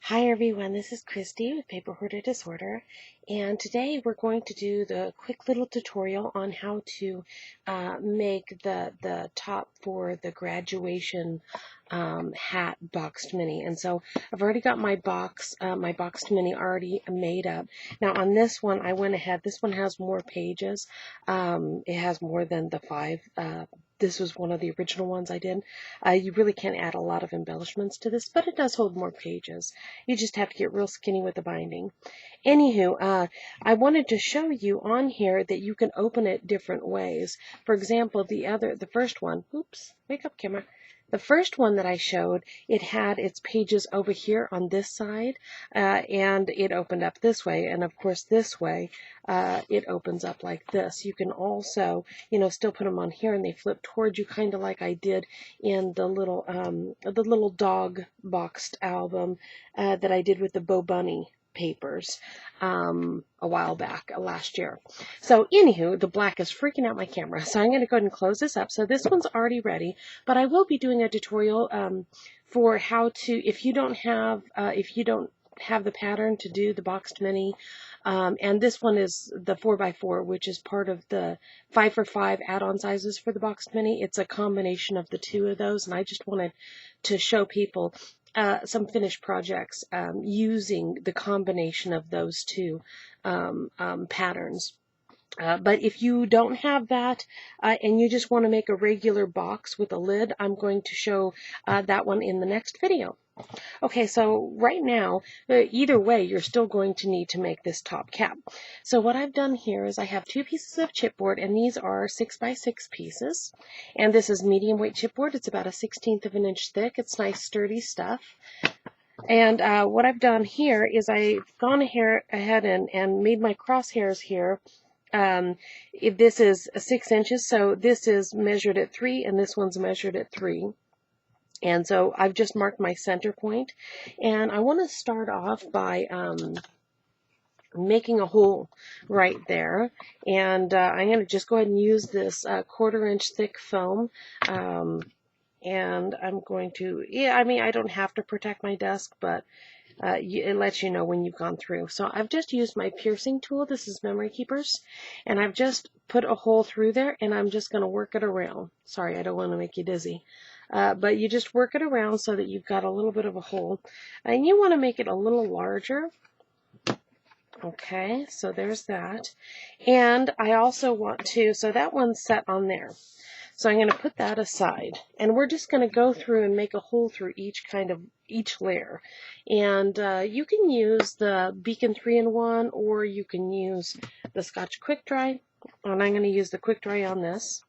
Hi everyone, this is Christy with Paper Hoarder Disorder, and today we're going to do the quick little tutorial on how to make the top for the graduation hat boxed mini. And so I've already got my boxed mini already made up. Now on this one, I went ahead. This one has more pages. It has more than the 5. This was one of the original ones I did. You really can't add a lot of embellishments to this, but it does hold more pages. You just have to get real skinny with the binding. Anywho, I wanted to show you on here that you can open it different ways. For example, the first one, oops, wake up camera. The first one that I showed, it had its pages over here on this side, and it opened up this way. And of course, this way, it opens up like this. You can also, still put them on here, and they flip towards you, kind of like I did in the little dog boxed album that I did with the Bo Bunny papers a while back, last year. So anywho, the black is freaking out my camera, so I'm going to go ahead and close this up. So this one's already ready, but I will be doing a tutorial for how to, if you don't have the pattern to do the boxed mini, and this one is the 4x4, which is part of the 5x5 add-on sizes for the boxed mini. It's a combination of the two of those, and I just wanted to show people some finished projects using the combination of those two patterns. But if you don't have that and you just want to make a regular box with a lid, I'm going to show that one in the next video. Okay, so right now, either way, you're still going to need to make this top cap. So what I've done here is I have 2 pieces of chipboard, and these are 6x6 pieces. And this is medium weight chipboard. It's about 1/16 of an inch thick. It's nice, sturdy stuff. And what I've done here is I've gone ahead and made my crosshairs here. This is 6 inches, so this is measured at 3, and this one's measured at 3. And so I've just marked my center point, and I want to start off by making a hole right there. And I'm going to just go ahead and use this 1/4 inch thick foam. And I'm going to, I don't have to protect my desk, but it lets you know when you've gone through. So I've just used my piercing tool. This is Memory Keepers, and I've just put a hole through there, and I'm just going to work it around. Sorry, I don't want to make you dizzy. But you just work it around so that you've got a little bit of a hole. And you want to make it a little larger. Okay, so there's that. And I also want to, so that one's set on there. So I'm going to put that aside. And we're just going to go through and make a hole through each layer. And you can use the Beacon 3-in-1, or you can use the Scotch Quick Dry. And I'm going to use the Quick Dry on this.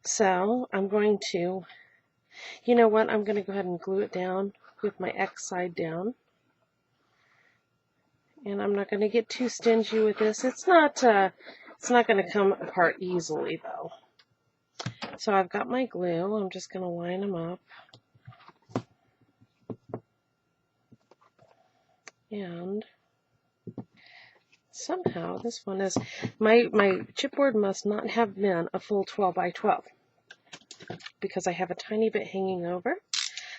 So I'm going to, you know what, I'm going to go ahead and glue it down with my X side down. And I'm not going to get too stingy with this. It's not going to come apart easily, though. So I've got my glue. I'm just going to line them up. And somehow this one is, my chipboard must not have been a full 12x12 because I have a tiny bit hanging over.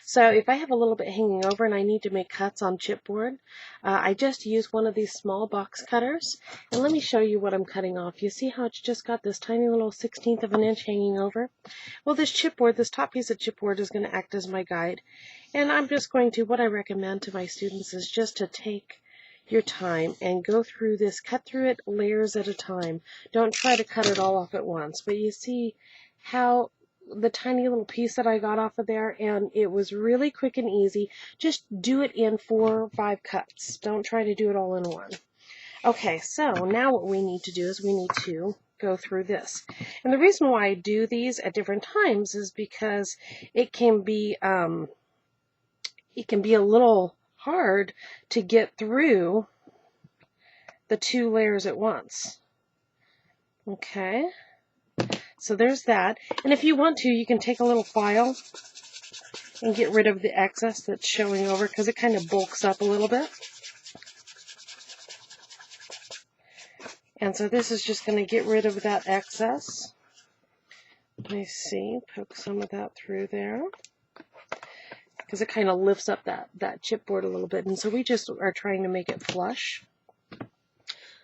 So if I have a little bit hanging over and I need to make cuts on chipboard, I just use one of these small box cutters. And let me show you what I'm cutting off. You see how it's just got this tiny little 1/16 of an inch hanging over? Well, this chipboard, this top piece of chipboard is going to act as my guide. And I'm just going to, what I recommend to my students is just to take your time and go through this, cut through it layers at a time. Don't try to cut it all off at once. But you see how the tiny little piece that I got off of there, and it was really quick and easy. Just do it in 4 or 5 cuts. Don't try to do it all in one. Okay, so now what we need to do is we need to go through this. And the reason why I do these at different times is because it can be a little hard to get through the 2 layers at once. Okay. So there's that. And if you want to, you can take a little file and get rid of the excess that's showing over, because it kind of bulks up a little bit. And so this is just going to get rid of that excess. Let me see, poke some of that through there. because it kind of lifts up that chipboard a little bit. And so we just are trying to make it flush.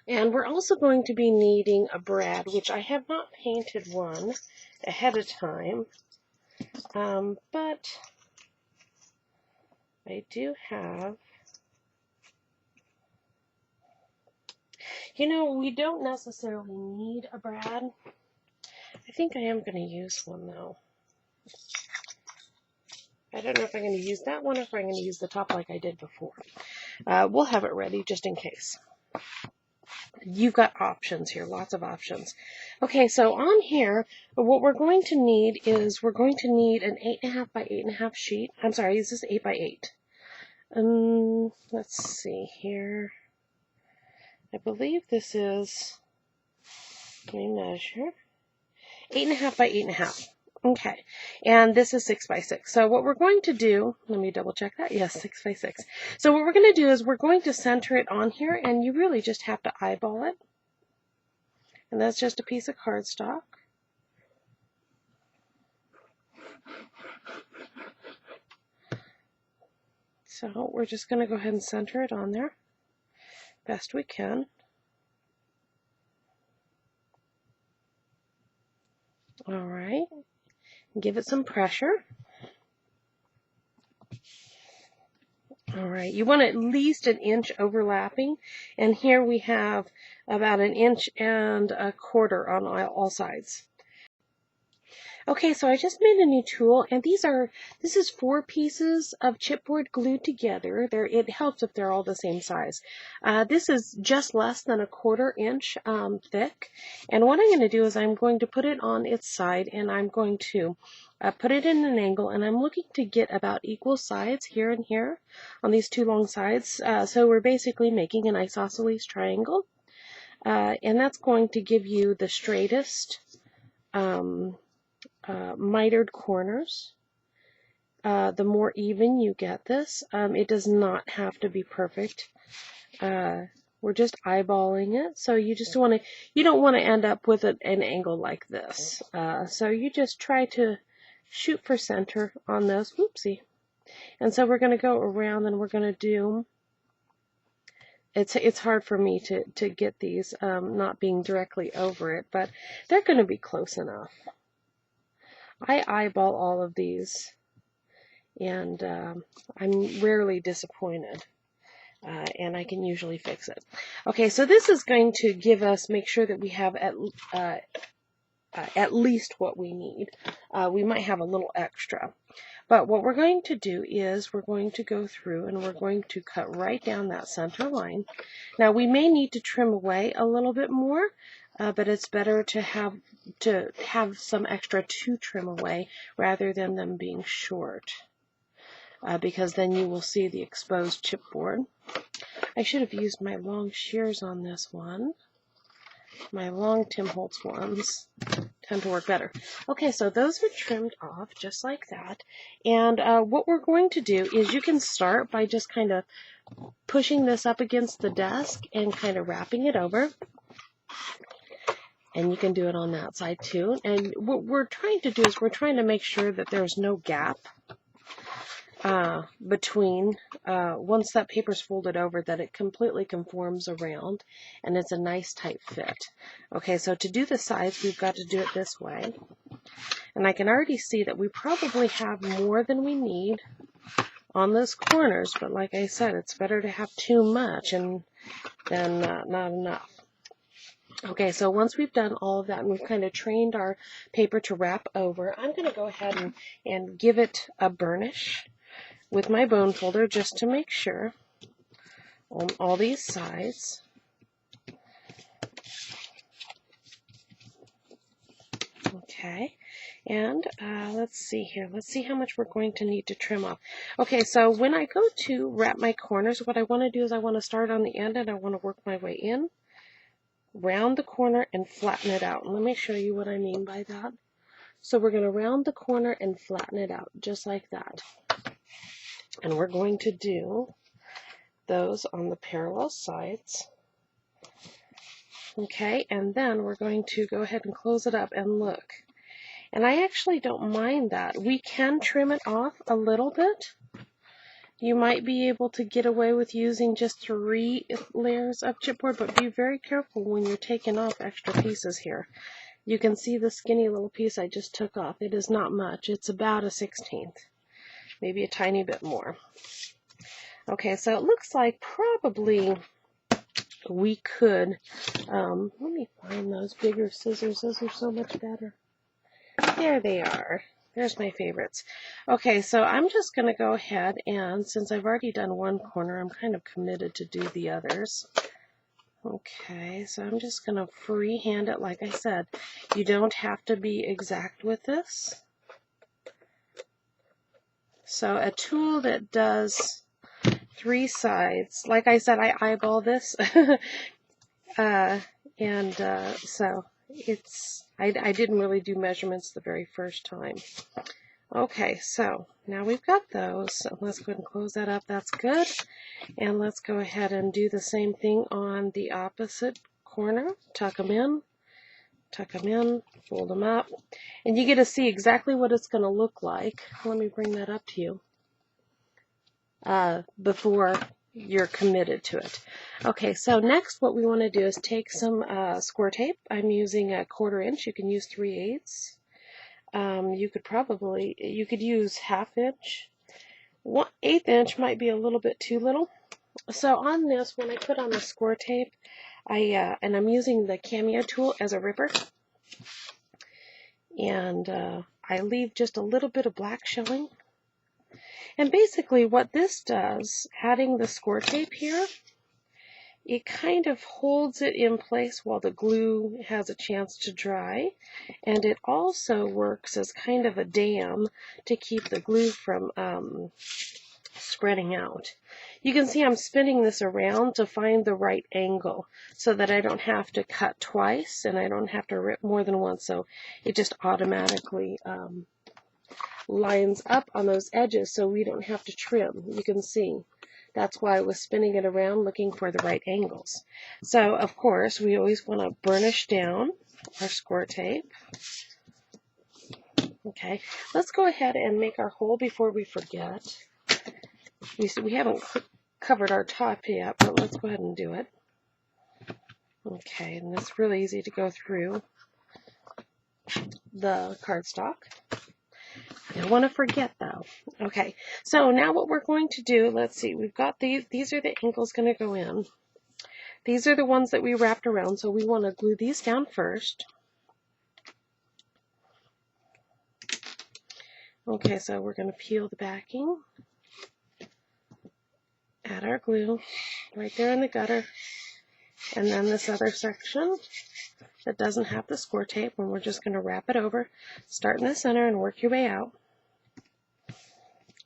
And we're also going to be needing a brad, which I have not painted one ahead of time, but I do have, you know, we don't necessarily need a brad. I think I am going to use one though. I don't know if I'm going to use that one or if I'm going to use the top like I did before. We'll have it ready just in case. You've got options here, lots of options. Okay, so on here, what we're going to need is we're going to need an 8.5 by 8.5 sheet. I'm sorry, this is 8 by 8. Let's see here. I believe this is, let me measure, 8.5 by 8.5. Okay, and this is 6 by 6. So what we're going to do, let me double check that. Yes, 6 by 6. So what we're going to do is we're going to center it on here, and you really just have to eyeball it. And that's just a piece of cardstock. So we're just going to go ahead and center it on there best we can. All right. Give it some pressure. All right, you want at least an inch overlapping, and here we have about 1.25 inches on all sides. Okay, so I just made a new tool, and this is 4 pieces of chipboard glued together. It helps if they're all the same size. This is just less than 1/4 inch thick, and what I'm going to do is I'm going to put it on its side, and I'm going to put it in an angle, and I'm looking to get about equal sides here and here on these 2 long sides. So we're basically making an isosceles triangle, and that's going to give you the straightest mitered corners. The more even you get this, it does not have to be perfect. We're just eyeballing it, so you don't want to end up with an angle like this. So you just try to shoot for center on this. Whoopsie. And so we're going to go around, and we're going to do. It's hard for me to get these not being directly over it, but they're going to be close enough. I eyeball all of these, and I'm rarely disappointed, and I can usually fix it. Okay, so this is going to make sure that we have at least what we need. We might have a little extra. But what we're going to do is we're going to go through and we're going to cut right down that center line. Now we may need to trim away a little bit more, but it's better to have some extra to trim away rather than them being short, because then you will see the exposed chipboard. I should have used my long shears on this one. My long Tim Holtz ones tend to work better. Okay, so those are trimmed off just like that. And what we're going to do is you can start by just kind of pushing this up against the desk and kind of wrapping it over. And you can do it on that side too. And what we're trying to do is we're trying to make sure that there's no gap between, once that paper's folded over, that it completely conforms around and it's a nice tight fit. Okay, so to do the sides, we've got to do it this way. And I can already see that we probably have more than we need on those corners, but like I said, it's better to have too much than not enough. Okay, so once we've done all of that and we've kind of trained our paper to wrap over, I'm going to go ahead and give it a burnish with my bone folder just to make sure on all these sides. Okay, and let's see here. Let's see how much we're going to need to trim off. Okay, so when I go to wrap my corners, what I want to do is I want to start on the end and I want to work my way in, round the corner, and flatten it out. And let me show you what I mean by that. So we're going to round the corner and flatten it out, just like that. And we're going to do those on the parallel sides. Okay, and then we're going to go ahead and close it up and look. And I actually don't mind that. We can trim it off a little bit, You might be able to get away with using just 3 layers of chipboard, but be very careful when you're taking off extra pieces here. You can see the skinny little piece I just took off. It is not much. It's about a 1/16, maybe a tiny bit more. Okay, so it looks like probably we could, let me find those bigger scissors. Those are so much better. There they are. There's my favorites. Okay, so I'm just going to go ahead and, since I've already done one corner, I'm kind of committed to do the others. Okay, so I'm just going to freehand it. Like I said, you don't have to be exact with this. So a tool that does 3 sides, like I said, I eyeball this, so I didn't really do measurements the very first time. Okay, so now we've got those. So let's go ahead and close that up. That's good. And let's go ahead and do the same thing on the opposite corner. Tuck them in, fold them up. And you get to see exactly what it's going to look like. Let me bring that up to you before you're committed to it. Okay, so next what we want to do is take some square tape. I'm using a 1/4 inch. You can use 3/8. You could use 1/2 inch. 1/8 inch might be a little bit too little. So on this, when I put on the score tape, and I'm using the Cameo tool as a ripper, and I leave just a little bit of black showing. And basically what this does, adding the score tape here, it kind of holds it in place while the glue has a chance to dry, and it also works as kind of a dam to keep the glue from spreading out. You can see I'm spinning this around to find the right angle so that I don't have to cut twice and I don't have to rip more than once, so it just automatically lines up on those edges so we don't have to trim. You can see that's why I was spinning it around looking for the right angles. So of course we always want to burnish down our score tape. Okay, let's go ahead and make our hole before we forget. We haven't covered our top yet, but let's go ahead and do it. Okay, and it's really easy to go through the cardstock. I don't want to forget though. Okay, so now what we're going to do, let's see, we've got these are the angles going to go in. These are the ones that we wrapped around, so we want to glue these down first. Okay, so we're going to peel the backing, add our glue right there in the gutter, and then this other section that doesn't have the score tape, and we're just going to wrap it over. Start in the center and work your way out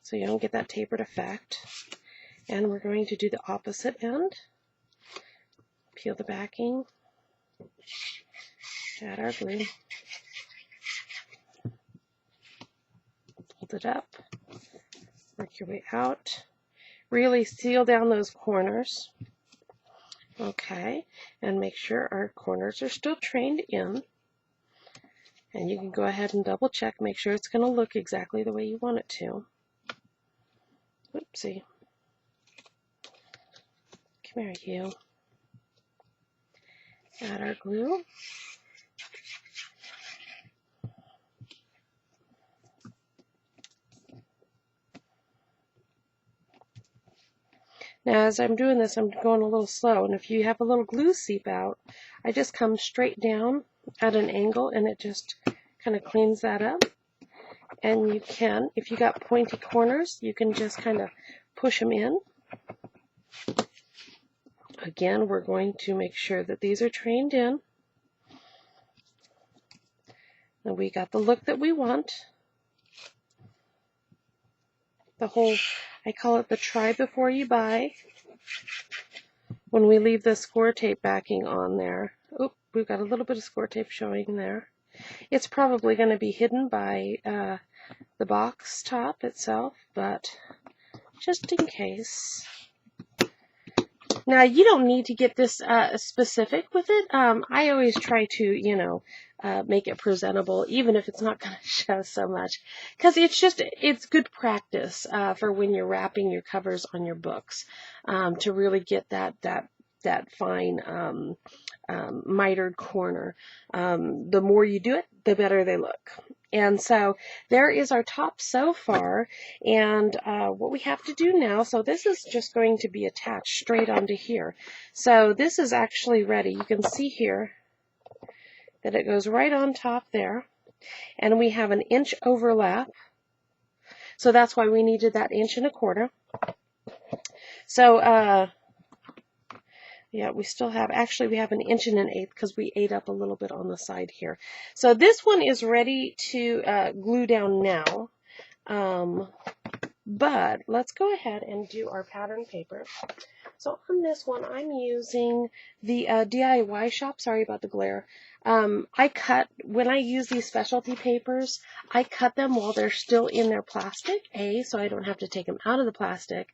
so you don't get that tapered effect. And we're going to do the opposite end. Peel the backing, add our glue, hold it up, work your way out. Really seal down those corners. Okay, and make sure our corners are still trained in. And you can go ahead and double check, make sure it's going to look exactly the way you want it to. Oopsie. Come here, you. Add our glue. Now as I'm doing this, I'm going a little slow, and if you have a little glue seep out, I just come straight down at an angle and it just kind of cleans that up. And you can, if you got pointy corners, you can just kind of push them in. Again, we're going to make sure that these are trained in. And we got the look that we want. The whole, I call it the try before you buy. When we leave the score tape backing on there. Oh, we've got a little bit of score tape showing there. It's probably going to be hidden by the box top itself, but just in case. Now, you don't need to get this specific with it. I always try to, you know, make it presentable, even if it's not going to show so much, because it's good practice for when you're wrapping your covers on your books, to really get that fine mitered corner. The more you do it, the better they look. And so there is our top so far, and what we have to do now, so this is just going to be attached straight onto here. So this is actually ready. You can see here that it goes right on top there, and we have an inch overlap, so that's why we needed that 1.25 inches. So yeah, we still have, actually we have an 1 1/8 inches because we ate up a little bit on the side here. So this one is ready to glue down now, but let's go ahead and do our pattern paper. So on this one, I'm using the DIY shop. Sorry about the glare. When I use these specialty papers, I cut them while they're still in their plastic, A, so I don't have to take them out of the plastic,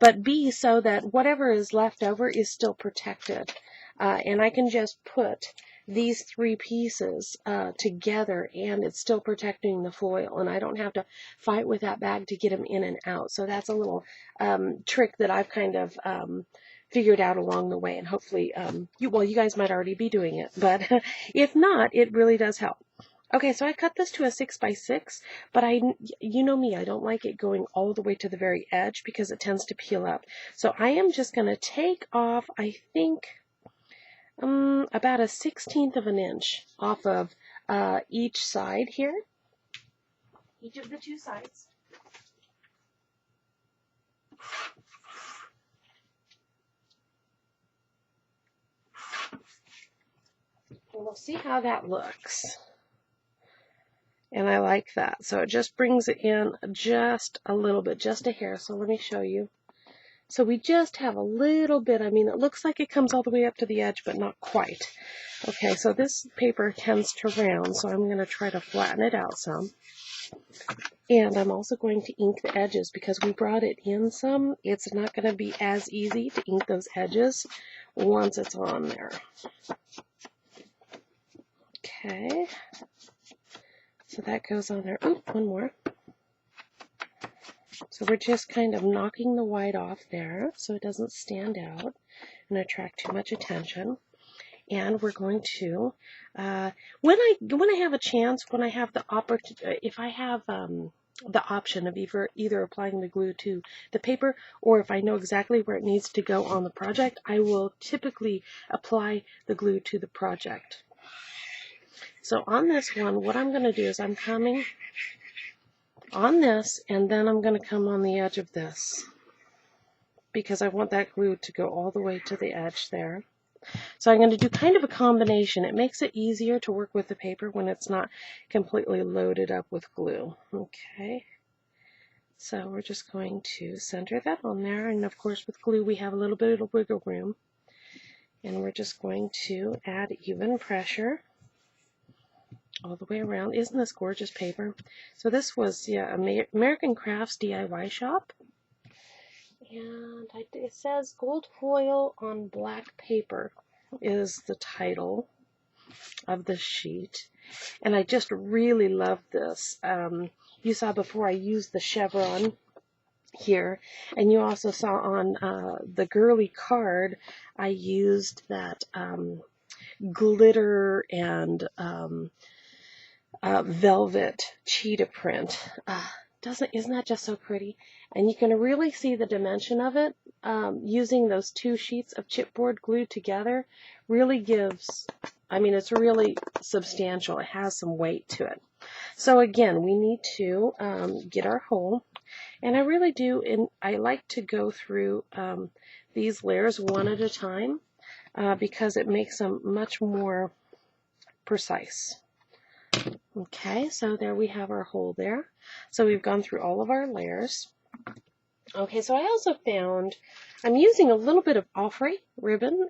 but B, so that whatever is left over is still protected. And I can just put these 3 pieces together, and it's still protecting the foil, and I don't have to fight with that bag to get them in and out. So that's a little trick that I've kind of figured out along the way, and hopefully you guys might already be doing it, but if not, it really does help. Okay, so I cut this to a 6 by 6, but you know me, I don't like it going all the way to the very edge because it tends to peel up. So I am just going to take off, I think, about 1/16 of an inch off of each side here, each of the 2 sides. And we'll see how that looks. And I like that. So it just brings it in just a little bit, just a hair. So let me show you. So we just have a little bit. I mean, it looks like it comes all the way up to the edge, but not quite. Okay, so this paper tends to round, so I'm going to try to flatten it out some. And I'm also going to ink the edges because we brought it in some. It's not going to be as easy to ink those edges once it's on there. Okay. So that goes on there. Oop, one more. So we're just kind of knocking the white off there so it doesn't stand out and attract too much attention. And we're going to, when I have a chance, when I have the opportunity, if I have the option of either applying the glue to the paper, or if I know exactly where it needs to go on the project, I will typically apply the glue to the project. So on this one, what I'm going to do is I'm coming on this, and then I'm going to come on the edge of this because I want that glue to go all the way to the edge there. So I'm going to do kind of a combination. It makes it easier to work with the paper when it's not completely loaded up with glue. Okay, so we're just going to center that on there, and of course with glue we have a little bit of wiggle room, and we're just going to add even pressure all the way around. Isn't this gorgeous paper? So this was, yeah, American Crafts DIY shop, and it says gold foil on black paper is the title of the sheet, and I just really love this. You saw before I used the chevron here, and you also saw on the girly card I used that glitter and velvet cheetah print. Isn't that just so pretty? And you can really see the dimension of it. Using those 2 sheets of chipboard glued together really gives, I mean, it's really substantial. It has some weight to it. So again, we need to get our hole, and I really do, and I like to go through these layers one at a time because it makes them much more precise. Okay, so there we have our hole there. So we've gone through all of our layers. Okay, so I also found, I'm using a little bit of Offray ribbon.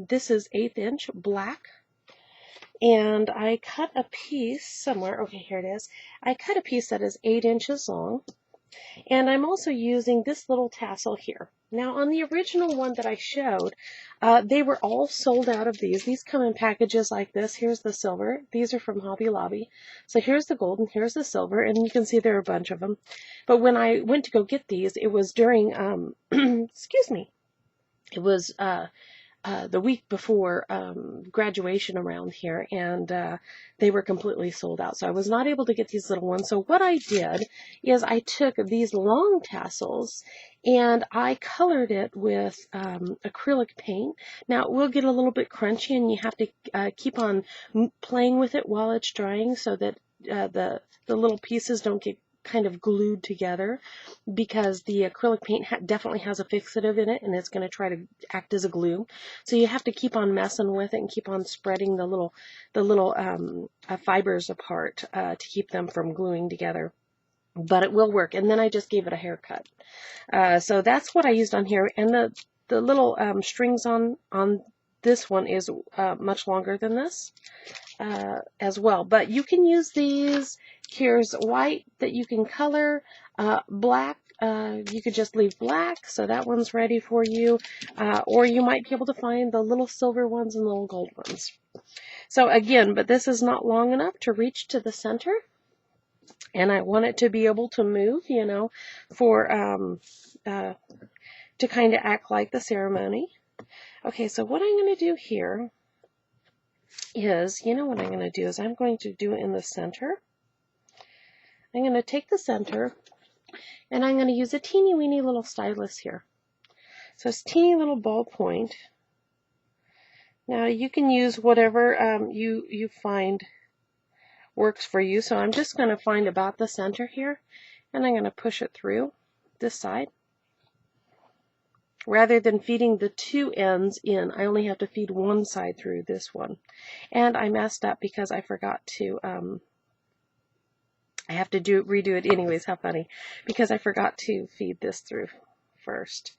This is 1/8 inch black. And I cut a piece somewhere. Okay, here it is. I cut a piece that is 8 inches long. And I'm also using this little tassel here. Now, on the original one that I showed, they were all sold out of these. These come in packages like this. Here's the silver. These are from Hobby Lobby. So here's the gold and here's the silver, and you can see there are a bunch of them. But when I went to go get these, it was during, excuse me, it was the week before graduation around here, and they were completely sold out. So I was not able to get these little ones. So what I did is I took these long tassels and I colored it with acrylic paint. Now it will get a little bit crunchy, and you have to keep on playing with it while it's drying so that the little pieces don't get kind of glued together, because the acrylic paint definitely has a fixative in it, and it's going to try to act as a glue. So you have to keep on messing with it and keep on spreading the little fibers apart to keep them from gluing together. But it will work. And then I just gave it a haircut. So that's what I used on here. And the little strings on this one is much longer than this as well. But you can use these. Here's white that you can color. Black, you could just leave black, so that one's ready for you. Or you might be able to find the little silver ones and the little gold ones. So again, but this is not long enough to reach to the center. And I want it to be able to move, you know, for to kind of act like the ceremony. Okay, so what I'm going to do here is, you know what I'm going to do is I'm going to do it in the center. I'm going to take the center, and I'm going to use a teeny weeny little stylus here. So it's teeny little ballpoint. Now you can use whatever you find works for you. So I'm just going to find about the center here, and I'm going to push it through this side. Rather than feeding the two ends in, I only have to feed one side through this one. And I messed up because I forgot to, I have to redo it anyways, how funny, because I forgot to feed this through first.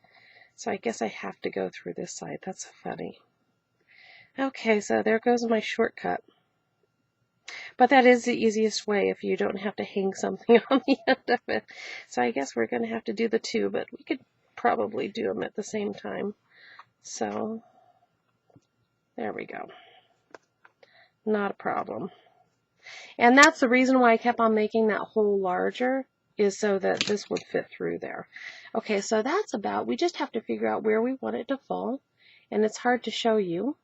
So I guess I have to go through this side. That's funny. Okay, so there goes my shortcut. But that is the easiest way if you don't have to hang something on the end of it. So I guess we're going to have to do the two, but we could probably do them at the same time. So there we go. Not a problem. And that's the reason why I kept on making that hole larger, is so that this would fit through there. Okay, so that's about, we just have to figure out where we want it to fall. And it's hard to show you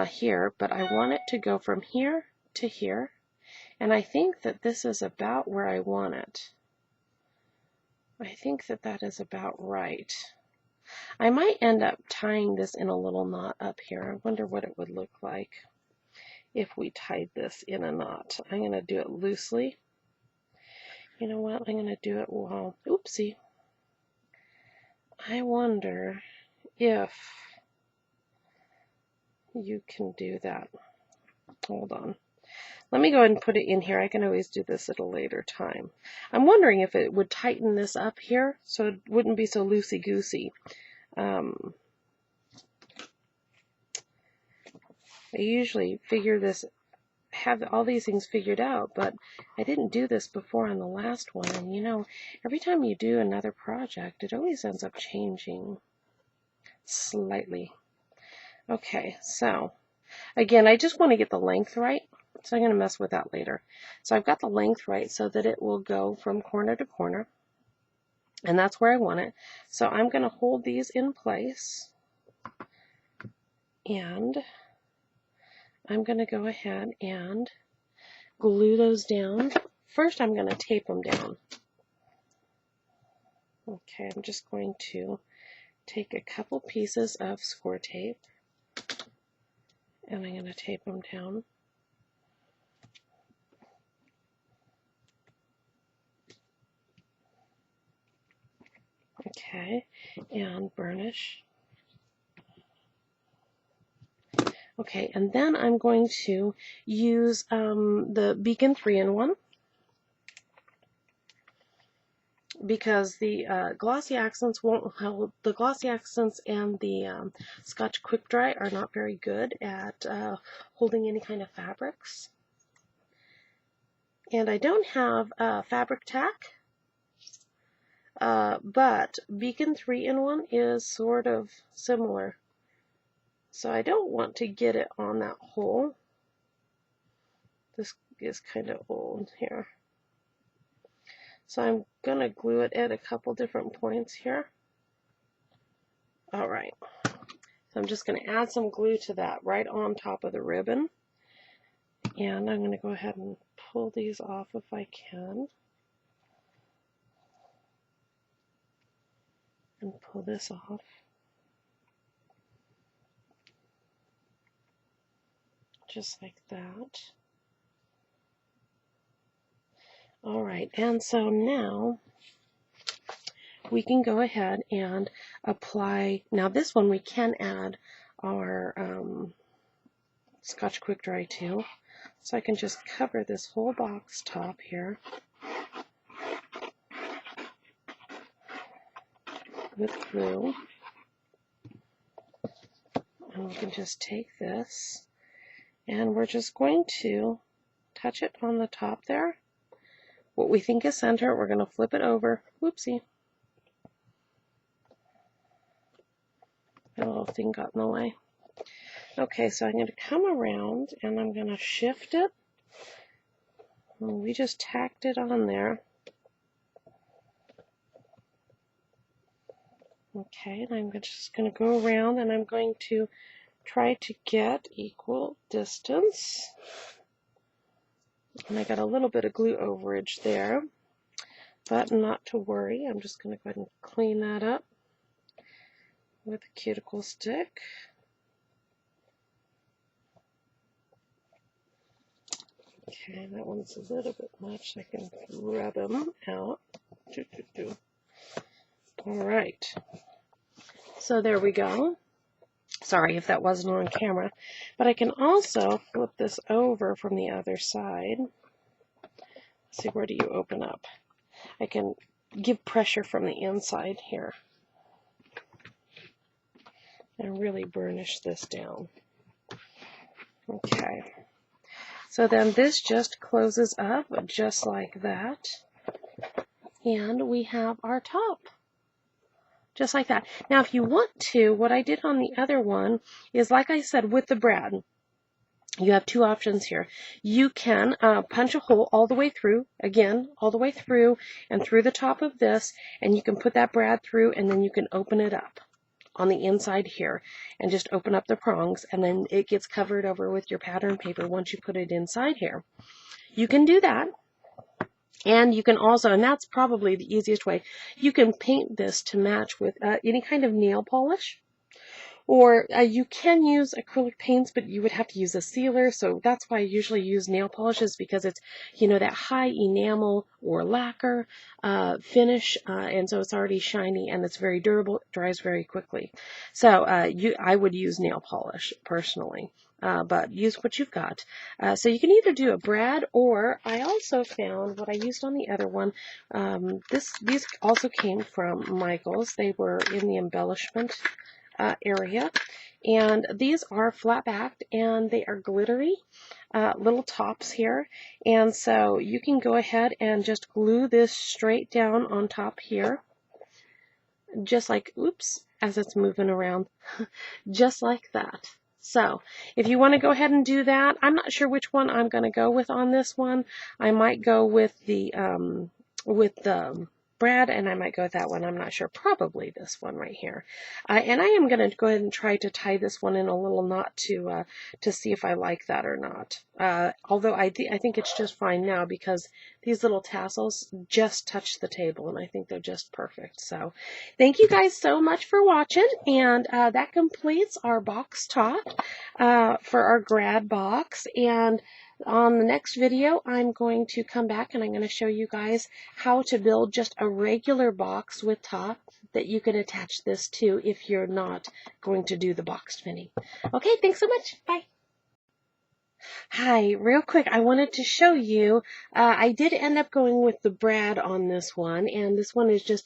here, but I want it to go from here to here. And I think that this is about where I want it. I think that that is about right. I might end up tying this in a little knot up here. I wonder what it would look like if we tied this in a knot. I'm going to do it loosely. You know what? I'm going to do it while, oopsie. I wonder if you can do that. Hold on. Let me go ahead and put it in here. I can always do this at a later time. I'm wondering if it would tighten this up here so it wouldn't be so loosey-goosey. I usually figure this, have all these things figured out, but I didn't do this before on the last one. And you know, every time you do another project, it always ends up changing slightly. Okay, so again, I just want to get the length right. So I'm going to mess with that later. So I've got the length right so that it will go from corner to corner. And that's where I want it. So I'm going to hold these in place. And I'm going to go ahead and glue those down. First, I'm going to tape them down. Okay, I'm just going to take a couple pieces of score tape. And I'm going to tape them down. Okay, and burnish. Okay, and then I'm going to use the Beacon 3-in-1, because the glossy accents won't hold. The glossy accents and the Scotch Quick Dry are not very good at holding any kind of fabrics. And I don't have fabric tack. but Beacon 3-in-1 is sort of similar. So I don't want to get it on that hole. This is kind of old here. So I'm going to glue it at a couple different points here. All right. So I'm just going to add some glue to that right on top of the ribbon. And I'm going to go ahead and pull these off if I can. And pull this off. Just like that. All right, and so now we can go ahead and apply. Now this one we can add our Scotch Quick Dry to. So I can just cover this whole box top here with glue. And we can just take this and we're just going to touch it on the top there. What we think is center, we're going to flip it over. Whoopsie. That little thing got in the way. Okay, so I'm going to come around and I'm going to shift it. And we just tacked it on there. Okay, and I'm just going to go around and I'm going to try to get equal distance. And I got a little bit of glue overage there, but not to worry. I'm just going to go ahead and clean that up with a cuticle stick. Okay, that one's a little bit much. I can rub them out. All right. So there we go. Sorry if that wasn't on camera, but I can also flip this over from the other side. Let's see, where do you open up? I can give pressure from the inside here and really burnish this down. Okay, so then this just closes up just like that, and we have our top. Just like that. Now, if you want to, what I did on the other one is, like I said, with the brad, you have two options here. You can punch a hole all the way through, again, all the way through and through the top of this, and you can put that brad through, and then you can open it up on the inside here and just open up the prongs, and then it gets covered over with your pattern paper once you put it inside here. You can do that. And you can also, and that's probably the easiest way, you can paint this to match with any kind of nail polish. Or you can use acrylic paints, but you would have to use a sealer. So that's why I usually use nail polishes, because it's, you know, that high enamel or lacquer finish. And so it's already shiny and it's very durable. It dries very quickly. So I would use nail polish personally. But use what you've got. So you can either do a brad, or I also found what I used on the other one. These also came from Michael's. They were in the embellishment area, and these are flat backed and they are glittery little tops here, and so you can go ahead and just glue this straight down on top here, just like, oops, as it's moving around, just like that. So if you want to go ahead and do that, I'm not sure which one I'm going to go with on this one. I might go with the brad, and I might go with that one. I'm not sure. Probably this one right here. And I am going to go ahead and try to tie this one in a little knot to see if I like that or not. Although I think it's just fine now, because these little tassels just touch the table, and I think they're just perfect. So thank you guys so much for watching, and that completes our box top for our grad box. And on the next video, I'm going to come back and I'm going to show you guys how to build just a regular box with top that you can attach this to if you're not going to do the box spinning. Okay, thanks so much. Bye. Hi, real quick, I wanted to show you, I did end up going with the brad on this one, and this one is just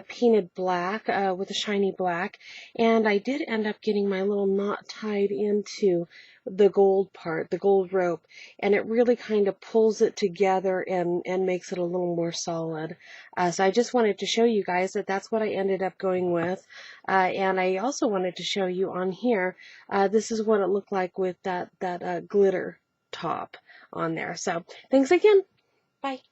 painted black with a shiny black, and I did end up getting my little knot tied into the gold part, the gold rope, and it really kind of pulls it together and makes it a little more solid. So I just wanted to show you guys that that's what I ended up going with. And I also wanted to show you on here, this is what it looked like with that glitter top on there. So thanks again. Bye.